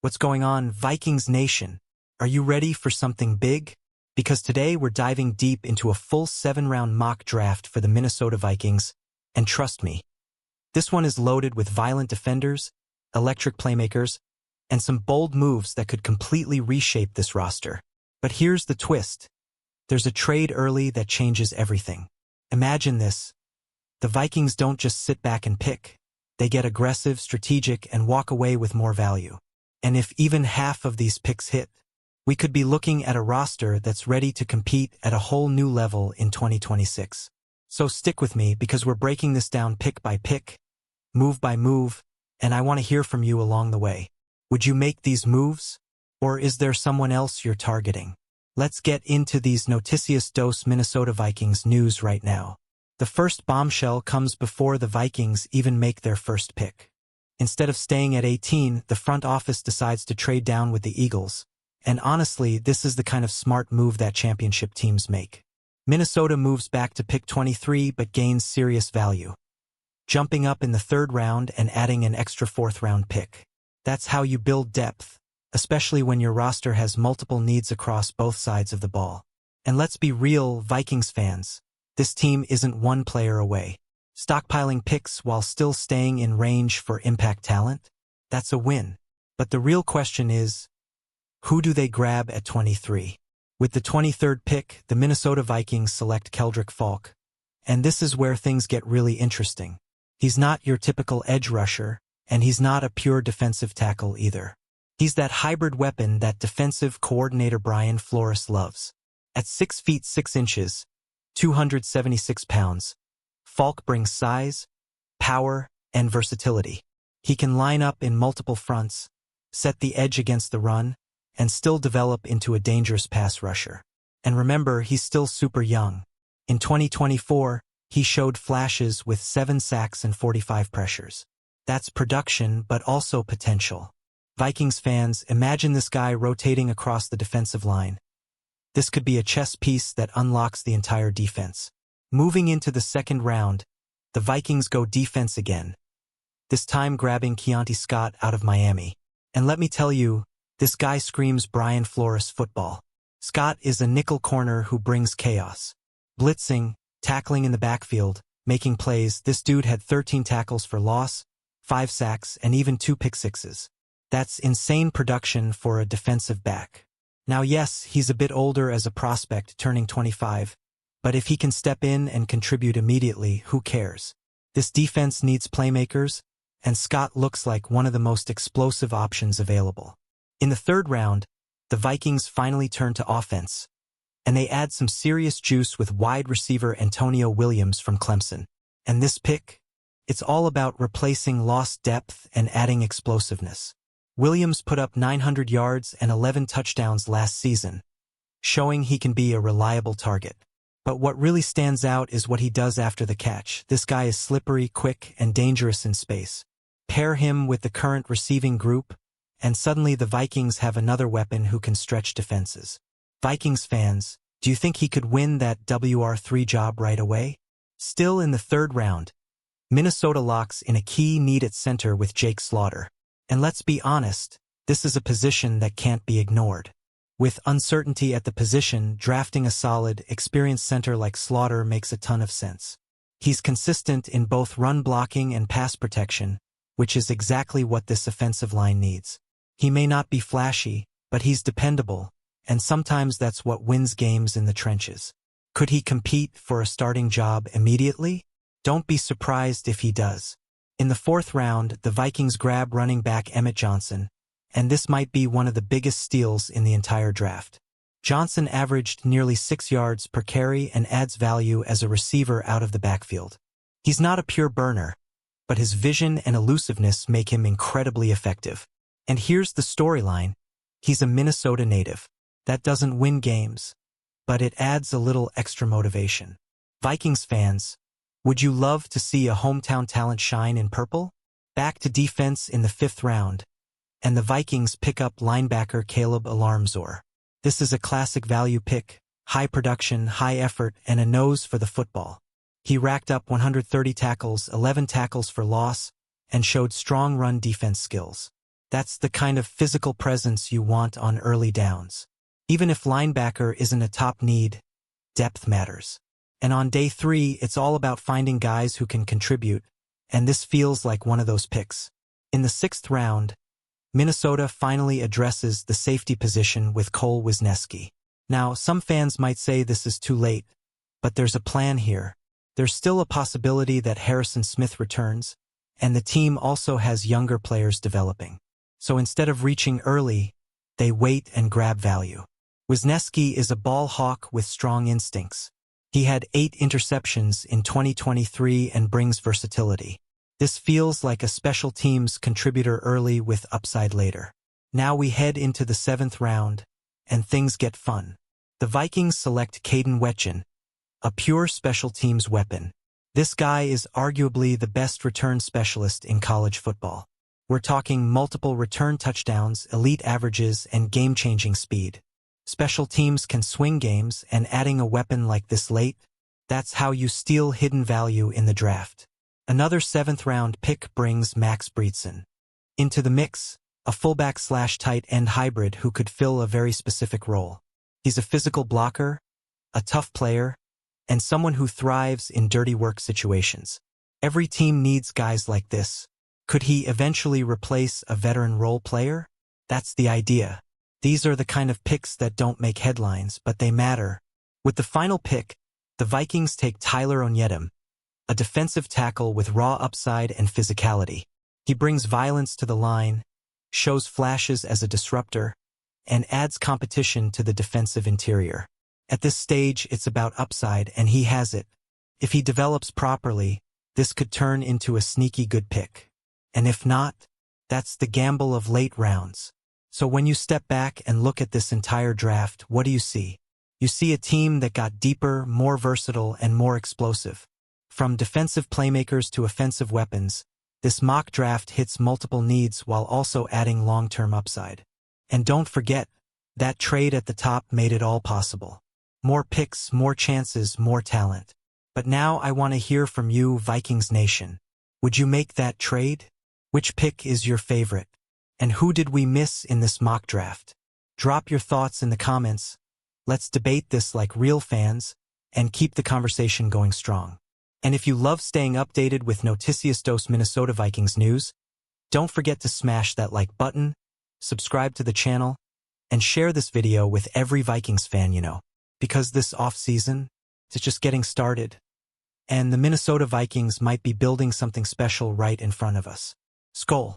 What's going on, Vikings Nation? Are you ready for something big? Because today we're diving deep into a full 7-round mock draft for the Minnesota Vikings, and trust me, this one is loaded with violent defenders, electric playmakers, and some bold moves that could completely reshape this roster. But here's the twist. There's a trade early that changes everything. Imagine this. The Vikings don't just sit back and pick. They get aggressive, strategic, and walk away with more value. And if even half of these picks hit, we could be looking at a roster that's ready to compete at a whole new level in 2026. So stick with me because we're breaking this down pick by pick, move by move, and I want to hear from you along the way. Would you make these moves? Or is there someone else you're targeting? Let's get into these Noticias dos Minnesota Vikings news right now. The first bombshell comes before the Vikings even make their first pick. Instead of staying at 18, the front office decides to trade down with the Eagles. And honestly, this is the kind of smart move that championship teams make. Minnesota moves back to pick 23 but gains serious value, jumping up in the 3rd round and adding an extra 4th-round pick. That's how you build depth, especially when your roster has multiple needs across both sides of the ball. And let's be real, Vikings fans. This team isn't one player away. Stockpiling picks while still staying in range for impact talent? That's a win. But the real question is, who do they grab at 23? With the 23rd pick, the Minnesota Vikings select Keldrick Falk. And this is where things get really interesting. He's not your typical edge rusher, and he's not a pure defensive tackle either. He's that hybrid weapon that defensive coordinator Brian Flores loves. At 6 feet 6 inches, 276 pounds, Falk brings size, power, and versatility. He can line up in multiple fronts, set the edge against the run, and still develop into a dangerous pass rusher. And remember, he's still super young. In 2024, he showed flashes with 7 sacks and 45 pressures. That's production, but also potential. Vikings fans, imagine this guy rotating across the defensive line. This could be a chess piece that unlocks the entire defense. Moving into the 2nd round, the Vikings go defense again, this time grabbing Keontae Scott out of Miami. And let me tell you, this guy screams Brian Flores football. Scott is a nickel corner who brings chaos. Blitzing, tackling in the backfield, making plays. This dude had 13 tackles for loss, 5 sacks, and even 2 pick-sixes. That's insane production for a defensive back. Now yes, he's a bit older as a prospect, turning 25, but if he can step in and contribute immediately, who cares? This defense needs playmakers, and Scott looks like one of the most explosive options available. In the 3rd round, the Vikings finally turn to offense, and they add some serious juice with wide receiver Antonio Williams from Clemson. And this pick? It's all about replacing lost depth and adding explosiveness. Williams put up 900 yards and 11 touchdowns last season, showing he can be a reliable target. But what really stands out is what he does after the catch. This guy is slippery, quick, and dangerous in space. Pair him with the current receiving group, and suddenly the Vikings have another weapon who can stretch defenses. Vikings fans, do you think he could win that WR3 job right away? Still in the 3rd round, Minnesota locks in a key need at center with Jake Slaughter. And let's be honest, this is a position that can't be ignored. With uncertainty at the position, drafting a solid, experienced center like Slaughter makes a ton of sense. He's consistent in both run blocking and pass protection, which is exactly what this offensive line needs. He may not be flashy, but he's dependable, and sometimes that's what wins games in the trenches. Could he compete for a starting job immediately? Don't be surprised if he does. In the 4th round, the Vikings grab running back Emmett Johnson, and this might be one of the biggest steals in the entire draft. Johnson averaged nearly 6 yards per carry and adds value as a receiver out of the backfield. He's not a pure burner, but his vision and elusiveness make him incredibly effective. And here's the storyline. He's a Minnesota native. That doesn't win games, but it adds a little extra motivation. Vikings fans, would you love to see a hometown talent shine in purple? Back to defense in the 5th round, and the Vikings pick up linebacker Caleb Alarmzor. This is a classic value pick, high production, high effort, and a nose for the football. He racked up 130 tackles, 11 tackles for loss, and showed strong run defense skills. That's the kind of physical presence you want on early downs. Even if linebacker isn't a top need, depth matters. And on day 3, it's all about finding guys who can contribute, and this feels like one of those picks. In the 6th round, Minnesota finally addresses the safety position with Cole Wisniewski. Now, some fans might say this is too late, but there's a plan here. There's still a possibility that Harrison Smith returns, and the team also has younger players developing. So instead of reaching early, they wait and grab value. Wisniewski is a ball hawk with strong instincts. He had 8 interceptions in 2023 and brings versatility. This feels like a special teams contributor early with upside later. Now we head into the 7th round, and things get fun. The Vikings select Caden Wetjen, a pure special teams weapon. This guy is arguably the best return specialist in college football. We're talking multiple return touchdowns, elite averages, and game-changing speed. Special teams can swing games, and adding a weapon like this late, that's how you steal hidden value in the draft. Another 7th round pick brings Max Breedson into the mix, a fullback/tight end hybrid who could fill a very specific role. He's a physical blocker, a tough player, and someone who thrives in dirty work situations. Every team needs guys like this. Could he eventually replace a veteran role player? That's the idea. These are the kind of picks that don't make headlines, but they matter. With the final pick, the Vikings take Tyler Onyedem, a defensive tackle with raw upside and physicality. He brings violence to the line, shows flashes as a disruptor, and adds competition to the defensive interior. At this stage, it's about upside, and he has it. If he develops properly, this could turn into a sneaky good pick. And if not, that's the gamble of late rounds. So when you step back and look at this entire draft, what do you see? You see a team that got deeper, more versatile, and more explosive. From defensive playmakers to offensive weapons, this mock draft hits multiple needs while also adding long-term upside. And don't forget, that trade at the top made it all possible. More picks, more chances, more talent. But now I want to hear from you, Vikings Nation. Would you make that trade? Which pick is your favorite? And who did we miss in this mock draft? Drop your thoughts in the comments. Let's debate this like real fans and keep the conversation going strong. And if you love staying updated with Noticias dos Minnesota Vikings news, don't forget to smash that like button, subscribe to the channel, and share this video with every Vikings fan you know. Because this off-season is just getting started, and the Minnesota Vikings might be building something special right in front of us. SKOL.